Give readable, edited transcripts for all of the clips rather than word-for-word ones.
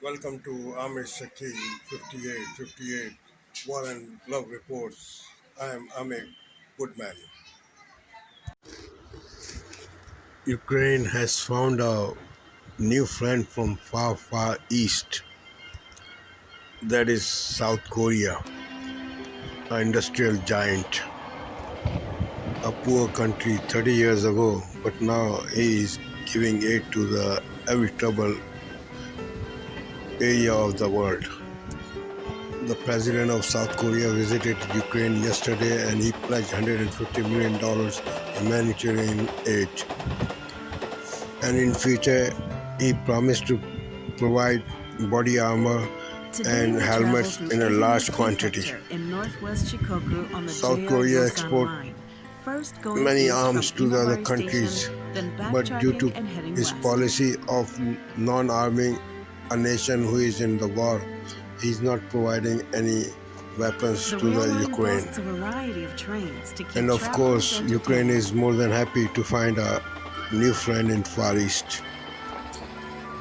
Welcome to Amir Shakil 5858 War and Love Reports. I am Amir Goodman. Ukraine has found a new friend from far, far east. That is South Korea, an industrial giant, a poor country 30 years ago, but now he is giving aid to the every troubled area of the world. The president of South Korea visited Ukraine yesterday and he pledged $150 million humanitarian aid. And in future, he promised to provide body armor and helmets in a large quantity. In northwest Shikoku on the South Korea exports many arms to the other countries, but due to his policy of non-arming a nation who is in the war, he is not providing any weapons to the Ukraine. And of course, Ukraine is more than happy to find a new friend in Far East.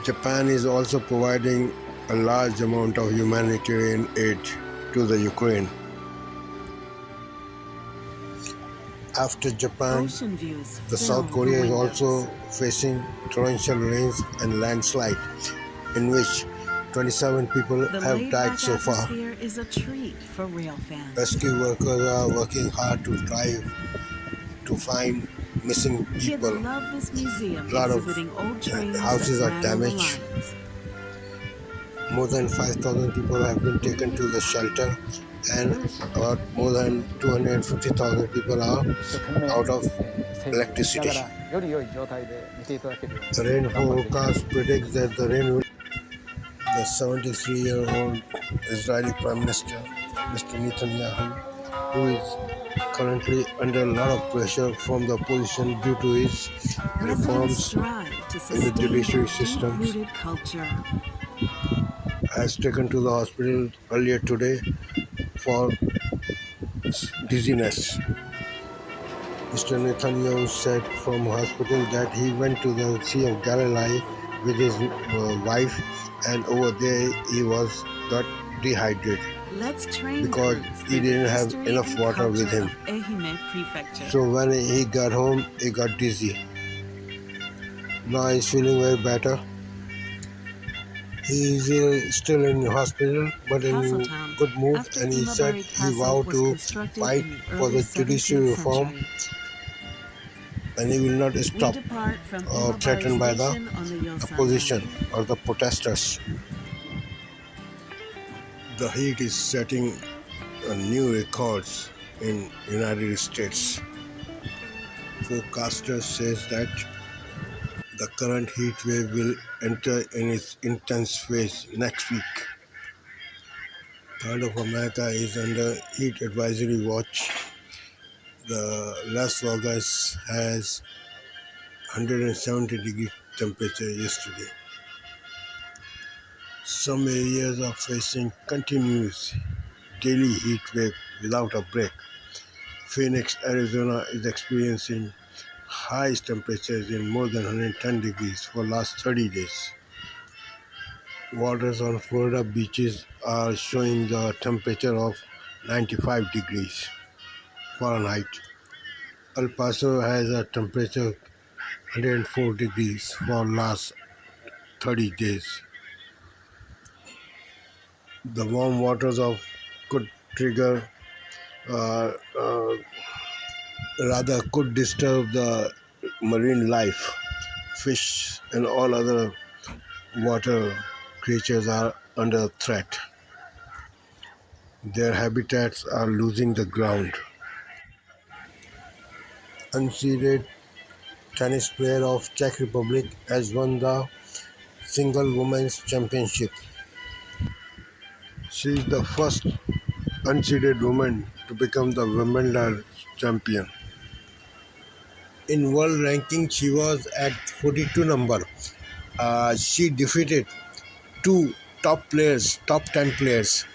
Japan is also providing a large amount of humanitarian aid to the Ukraine. After Japan, the South Korea is also facing torrential rains and landslide, in which 27 people have died so far. Rescue workers are working hard to try to find missing people. A lot of houses are damaged. More than 5,000 people have been taken to the shelter, and about more than 250,000 people are out of electricity. The rain forecast predicts that the rain will. The 73-year-old Israeli Prime Minister, Mr. Netanyahu, who is currently under a lot of pressure from the opposition due to his reforms in the judiciary systems, has taken to the hospital earlier today for dizziness. Mr. Netanyahu said from hospital that he went to the Sea of Galilee with his wife, and over there he got dehydrated because he didn't have enough water with him. So when he got home, he got dizzy. Now he's feeling very better. He is still in hospital, but in good mood, and he said he vowed to fight for the judicial reform, and he will not stop threatened by the opposition or the protesters. The heat is setting new records in United States. Forecasters says that the current heat wave will enter in its intense phase next week. Part of America is under heat advisory watch. The Las Vegas has 170-degree temperature yesterday. Some areas are facing continuous daily heat wave without a break. Phoenix, Arizona is experiencing highest temperatures in more than 110 degrees for last 30 days. Waters on Florida beaches are showing the temperature of 95 degrees Fahrenheit. El Paso has a temperature 104 degrees for last 30 days. The warm waters could trigger, could disturb the marine life. Fish and all other water creatures are under threat. Their habitats are losing the ground. Unseeded tennis player of Czech Republic has won the single women's championship. She is the first unseeded woman to become the Wimbledon champion. In world ranking, she was at 42 number. She defeated two top 10 players.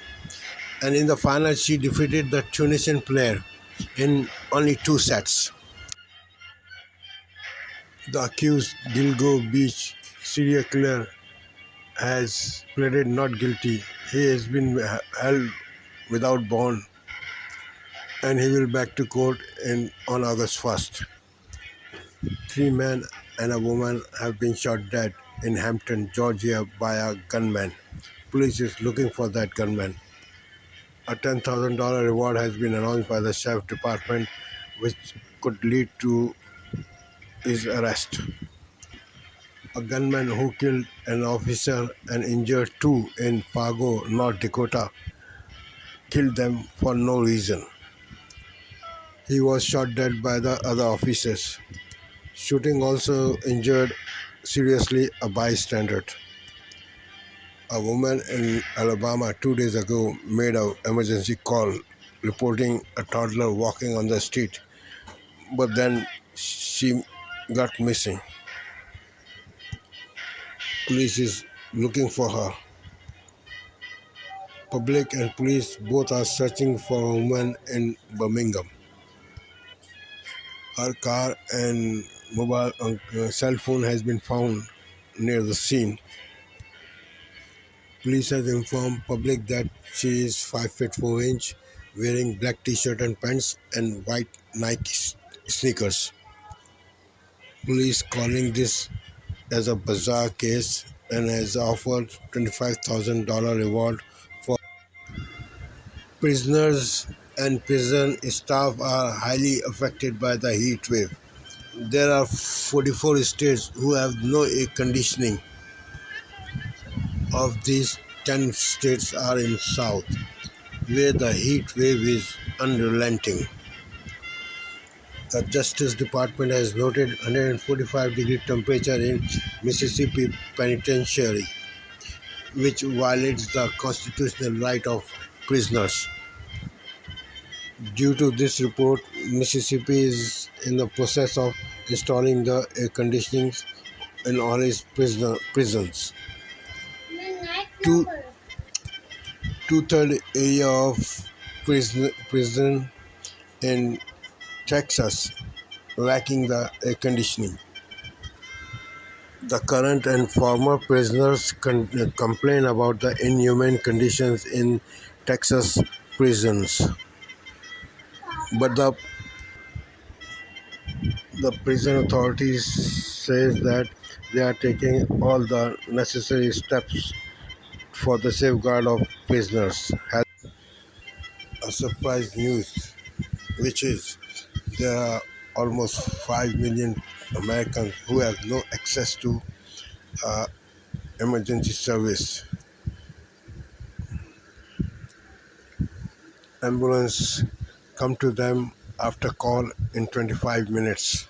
And in the final, she defeated the Tunisian player in only 2 sets. The accused Gilgo Beach serial killer has pleaded not guilty. He has been held without bond and he will back to court on August 1st. Three men and a woman have been shot dead in Hampton, Georgia by a gunman. Police is looking for that gunman. A $10,000 reward has been announced by the Sheriff Department, which could lead to his arrest. A gunman who killed an officer and injured two in Fargo, North Dakota, killed them for no reason. He was shot dead by the other officers. Shooting also injured seriously a bystander. A woman in Alabama 2 days ago made an emergency call reporting a toddler walking on the street, but then she got missing. Police is looking for her. Public and police both are searching for a woman in Birmingham. Her car and mobile cell phone has been found near the scene. Police has informed public that she is 5 feet 4 inch, wearing black t-shirt and pants and white Nike sneakers. Police calling this as a bizarre case and has offered $25,000 reward for prisoners, and prison staff are highly affected by the heat wave. There are 44 states who have no air conditioning. Of these, 10 states are in South, where the heat wave is unrelenting. The Justice Department has noted 145-degree temperature in Mississippi Penitentiary, which violates the constitutional right of prisoners. Due to this report, Mississippi is in the process of installing the air conditioning in all its prisons. Two-thirds area of prison in Texas lacking the air conditioning. The current and former prisoners complain about the inhumane conditions in Texas prisons, but the prison authorities says that they are taking all the necessary steps for the safeguard of prisoners. Has a surprise news, which is there are almost 5 million Americans who have no access to emergency service. Ambulance come to them after call in 25 minutes.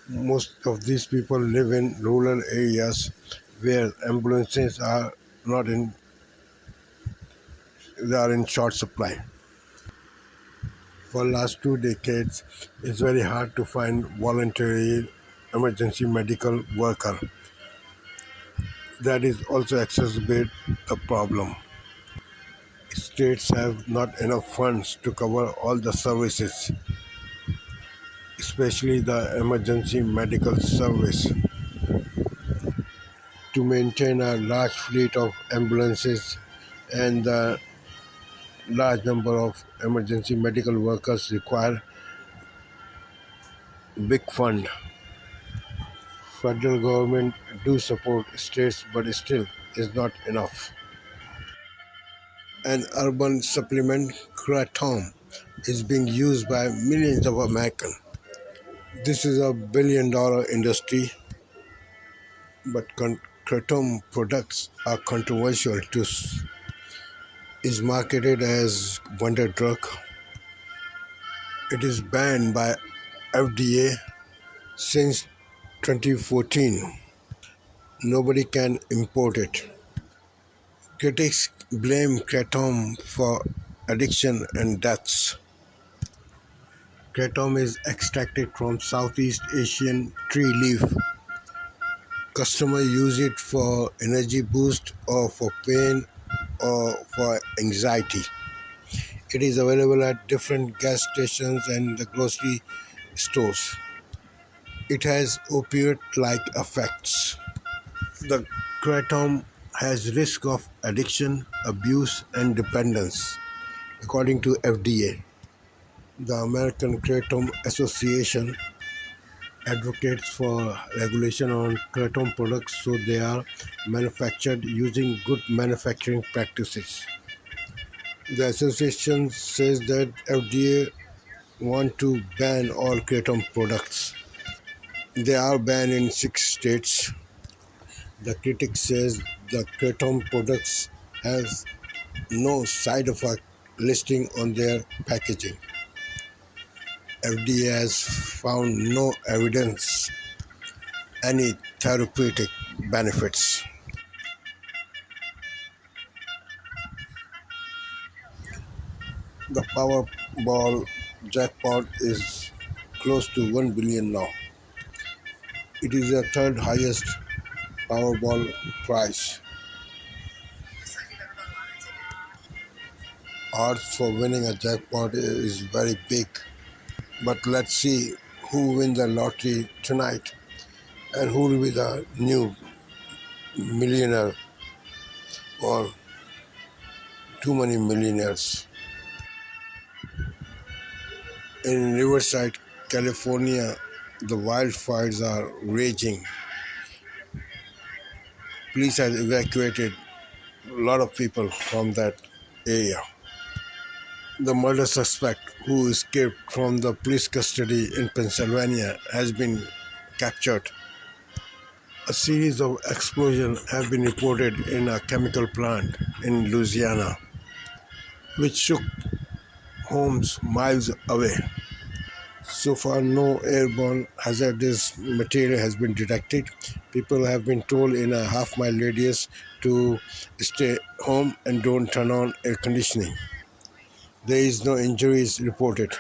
Most of these people live in rural areas where ambulances are not in, they are in short supply. For last 2 decades, it's very hard to find voluntary emergency medical worker. That is also exacerbate the problem. States have not enough funds to cover all the services, especially the emergency medical service. To maintain a large fleet of ambulances and the large number of emergency medical workers require big fund. Federal government do support states, but still is not enough. An urban supplement, Kratom, is being used by millions of Americans. This is a billion-dollar industry, but Kratom products are controversial too. Is marketed as wonder drug. It is banned by FDA since 2014. Nobody can import it. Critics blame Kratom for addiction and deaths. Kratom is extracted from Southeast Asian tree leaf. Customers use it for energy boost or for pain or for anxiety. It is available at different gas stations and the grocery stores. It has opiate-like effects. The Kratom has risk of addiction, abuse, and dependence, according to FDA. The American Kratom Association advocates for regulation on kratom products so they are manufactured using good manufacturing practices. The association says that FDA want to ban all kratom products. They are banned in 6 states. The critic says the kratom products has no side effect listing on their packaging. FDA has found no evidence any therapeutic benefits. The Powerball jackpot is close to 1 billion now. It is the third highest Powerball prize. Odds for winning a jackpot is very big, but let's see who wins the lottery tonight and who will be the new millionaire or too many millionaires. In Riverside, California, the wildfires are raging. Police has evacuated a lot of people from that area. The murder suspect who escaped from the police custody in Pennsylvania has been captured. A series of explosions have been reported in a chemical plant in Louisiana, which shook homes miles away. So far, no airborne hazardous material has been detected. People have been told in a half-mile radius to stay home and don't turn on air conditioning. There is no injuries reported.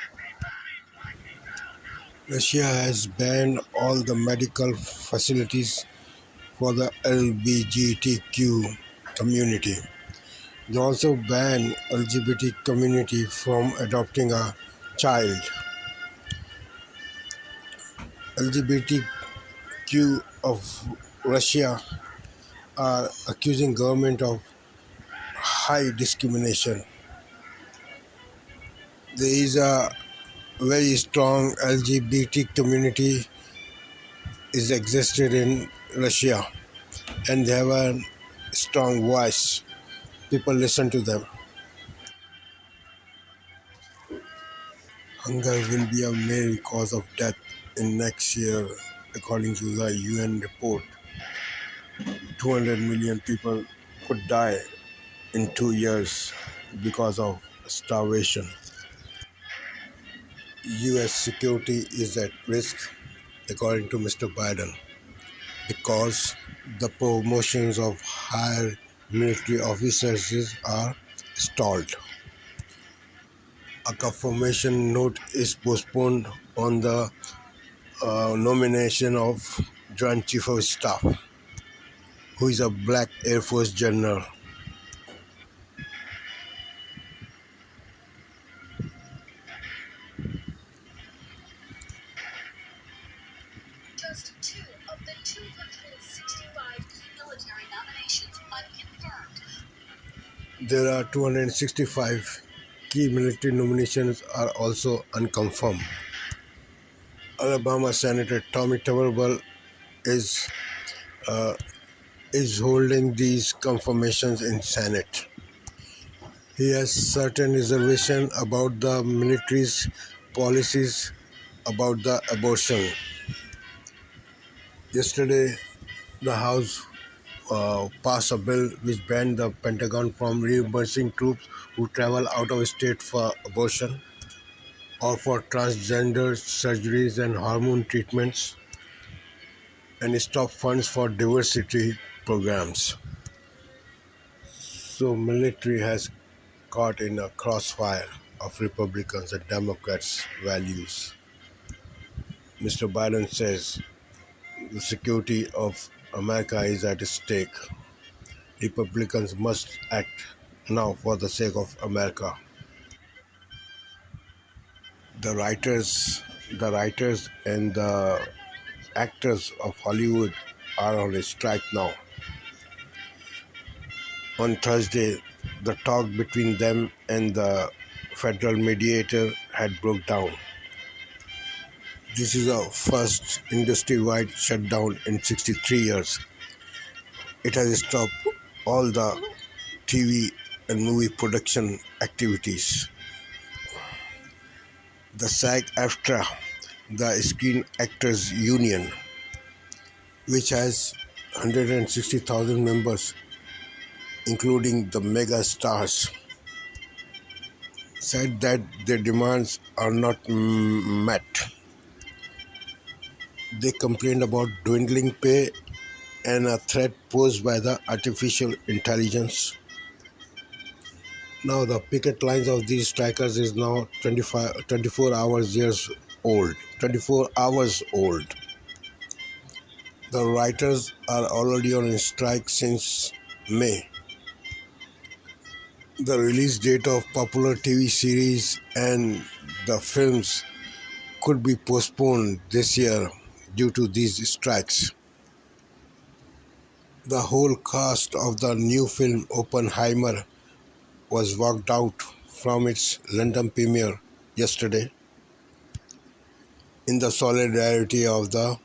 Russia has banned all the medical facilities for the LGBTQ community. They also banned LGBT community from adopting a child. LGBTQ of Russia are accusing government of high discrimination. There is a very strong LGBT community is existed in Russia, and they have a strong voice. People listen to them. Hunger will be a main cause of death in next year, according to the UN report. 200 million people could die in 2 years because of starvation. US security is at risk, according to Mr. Biden, because the promotions of higher military officers are stalled. A confirmation note is postponed on the nomination of Joint Chief of Staff, who is a black Air Force general. Just two of the 265 military nominations unconfirmed. There are 265 key military nominations are also unconfirmed. Alabama Senator Tommy Tuberville is holding these confirmations in Senate. He has certain reservation about the military's policies about the abortion. Yesterday, the House passed a bill which banned the Pentagon from reimbursing troops who travel out of state for abortion or for transgender surgeries and hormone treatments, and stop funds for diversity programs. So military has caught in a crossfire of Republicans and Democrats' values. Mr. Biden says the security of America is at stake. Republicans must act now for the sake of America. The writers and the actors of Hollywood are on a strike now. On Thursday, the talk between them and the federal mediator had broke down. This is the first industry-wide shutdown in 63 years. It has stopped all the TV and movie production activities. The SAG-AFTRA, the Screen Actors Union, which has 160,000 members, including the mega stars, said that their demands are not met. They complained about dwindling pay and a threat posed by the artificial intelligence. Now the picket lines of these strikers is now 24 hours old. 24 hours old. The writers are already on strike since May. The release date of popular TV series and the films could be postponed this year due to these strikes. The whole cast of the new film Oppenheimer was walked out from its London premiere yesterday in the solidarity of the